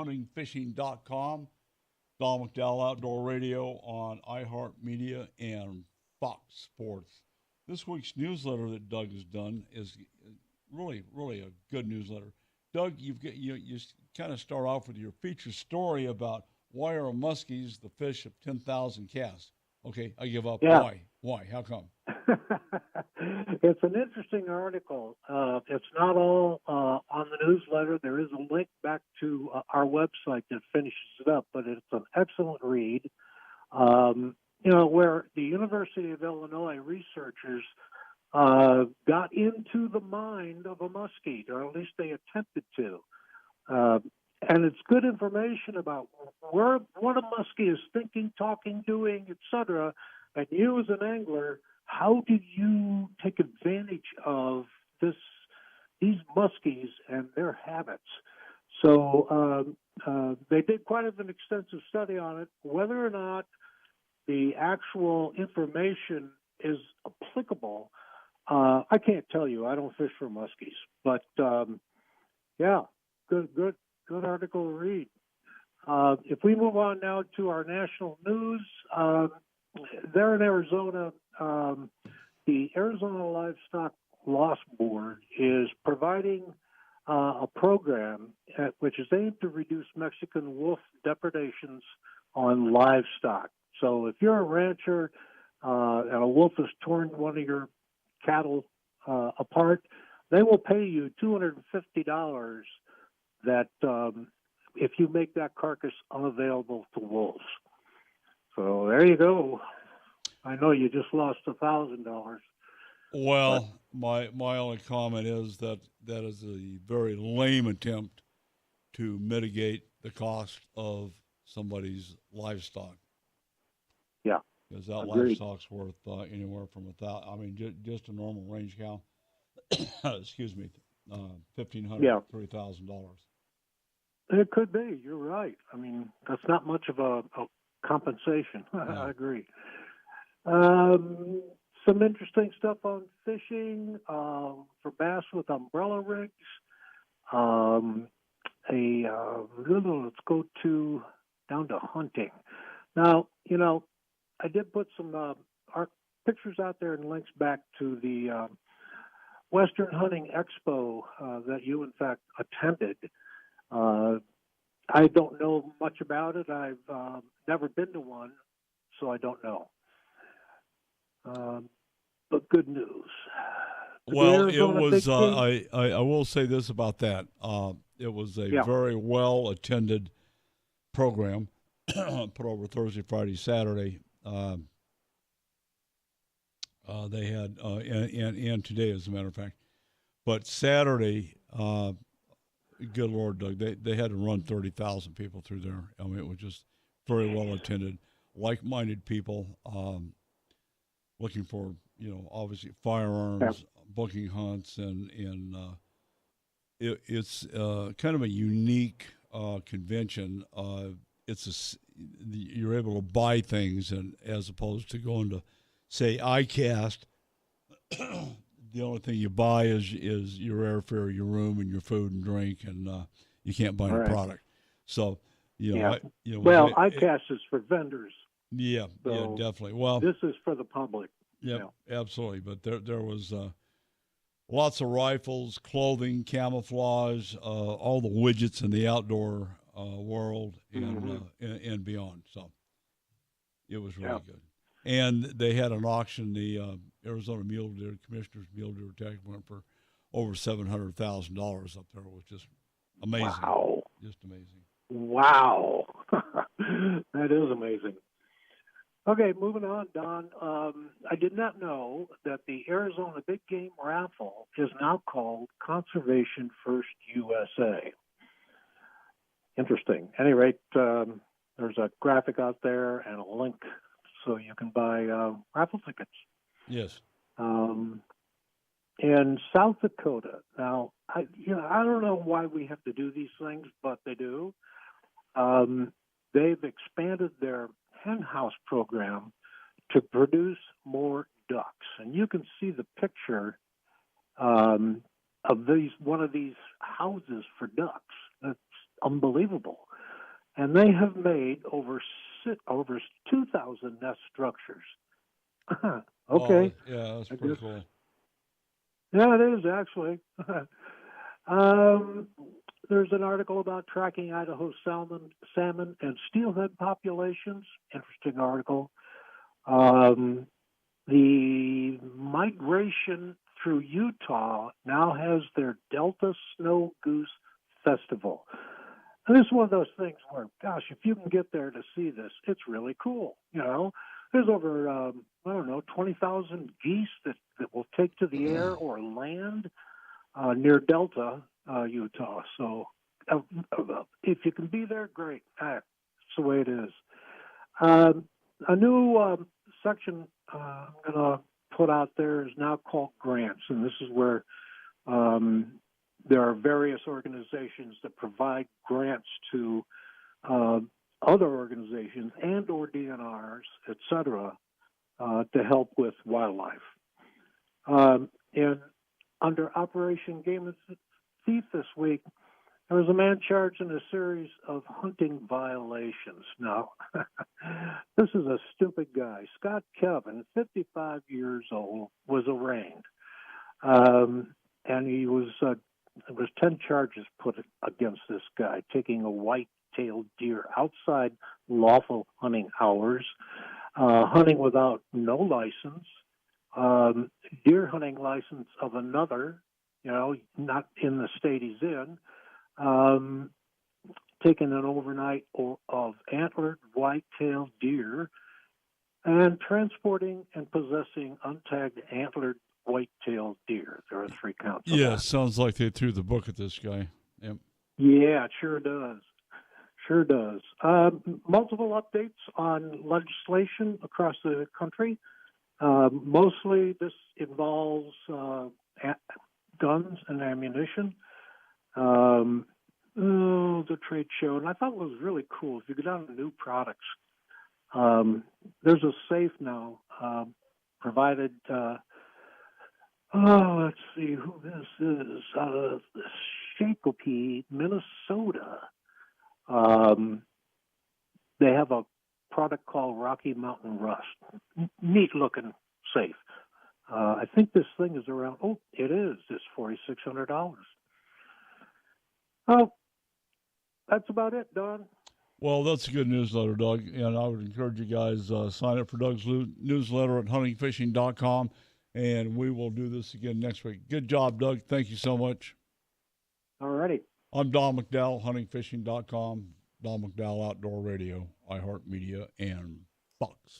huntingfishing.com. Don McDowell Outdoor Radio on iHeartMedia and Fox Sports. This week's newsletter that Doug has done is really, really a good newsletter. Doug, you kind of start off with your feature story about why are muskies the fish of 10,000 casts? Okay, I give up. Yeah. Why? Why? How come? It's an interesting article. It's not all on the newsletter. There is a link back to our website that finishes it up, but it's an excellent read. Where the University of Illinois researchers got into the mind of a muskie, or at least they attempted to. And it's good information about what a muskie is thinking, talking, doing, etc. And you, as an angler, how do you take advantage of these muskies and their habits? So they did quite an extensive study on it. Whether or not the actual information is applicable, I can't tell you. I don't fish for muskies, but yeah, good article to read. If we move on now to our national news, there in Arizona, the Arizona Livestock Loss Board is providing a program which is aimed to reduce Mexican wolf depredations on livestock. So if you're a rancher and a wolf has torn one of your cattle apart, they will pay you $250 that if you make that carcass unavailable to wolves. So there you go. I know you just lost $1,000. Well, my only comment is that is a very lame attempt to mitigate the cost of somebody's livestock. Yeah, because that agreed. livestock's worth anywhere from $1,000. I mean, just a normal range cow. excuse me, $1,500 Yeah. to $3,000. It could be. You're right. I mean, that's not much of a compensation. Yeah. I agree. Some interesting stuff on fishing for bass with umbrella rigs. Let's go down to hunting. Now, I did put some pictures out there and links back to the Western Hunting Expo that you, in fact, attended. I don't know much about it. I've never been to one, so I don't know. But good news. Well, it was. I will say this about that. It was a very well attended program, put over Thursday, Friday, Saturday. They had and today, as a matter of fact. But Saturday, good Lord, Doug, they had to run 30,000 people through there. I mean, it was just very well attended, like-minded people looking for, obviously firearms, booking hunts, and it's kind of a unique convention. You're able to buy things, and as opposed to going to, say, ICAST, the only thing you buy is your airfare, your room, and your food and drink, and you can't buy any product. So, ICAST is for vendors. Yeah, so definitely. Well, this is for the public. Yeah, absolutely. But there was lots of rifles, clothing, camouflage, all the widgets in the outdoor world and beyond. So it was really good. And they had an auction. The Arizona Mule Deer Commissioner's Mule Deer Tag went for over $700,000 up there, which is amazing. Wow! Just amazing. Wow, that is amazing. Okay, moving on, Don. I did not know that the Arizona Big Game Raffle is now called Conservation First USA. Interesting. At any rate, there's a graphic out there and a link so you can buy raffle tickets. Yes. In South Dakota. Now, I don't know why we have to do these things, but they do. They've expanded their hen house program to produce more ducks, and you can see the picture of one of these houses for ducks. That's unbelievable. And they have made over 2,000 nest structures. Okay. Yeah, that's I pretty guess. cool. Yeah, it is actually. um, there's an article about tracking Idaho salmon and steelhead populations. Interesting article. Um, the migration through Utah now has their Delta Snow Goose Festival. And this is one of those things where, gosh, if you can get there to see this, it's really cool. You know, there's over, I don't know, 20,000 geese that will take to the air or land near Delta, Utah. So if you can be there, great. That's the way it is. A new section I'm going to put out there is now called grants, and this is where there are various organizations that provide grants to other organizations and or DNRs, et cetera, to help with wildlife. And under Operation Game and Thief this week, there was a man charged in a series of hunting violations. Now, this is a stupid guy. Scott Kevin, 55 years old, was arraigned. And he was, there was 10 charges put against this guy, taking a white-tailed deer outside lawful hunting hours, hunting without no license, deer hunting license of another, not in the state he's in, taking an overnight of antlered white-tailed deer, and transporting and possessing untagged antlered white-tailed deer. There are 3 counts. Yeah, sounds like they threw the book at this guy. Yep. Yeah, it sure does. Sure does. Multiple updates on legislation across the country. Mostly this involves guns and ammunition. The trade show, and I thought it was really cool. If you go down to new products, there's a safe now provided. Let's see who this is. Out of Shakopee, Minnesota. They have a product called Rocky Mountain Rust. Neat looking safe. I think this thing is around. Oh, it is. It's $4,600. Oh, that's about it, Don. Well, that's a good newsletter, Doug. And I would encourage you guys sign up for Doug's newsletter at huntingfishing.com. And we will do this again next week. Good job, Doug. Thank you so much. All righty. I'm Don McDowell, huntingfishing.com, Don McDowell Outdoor Radio, iHeartMedia, and Fox.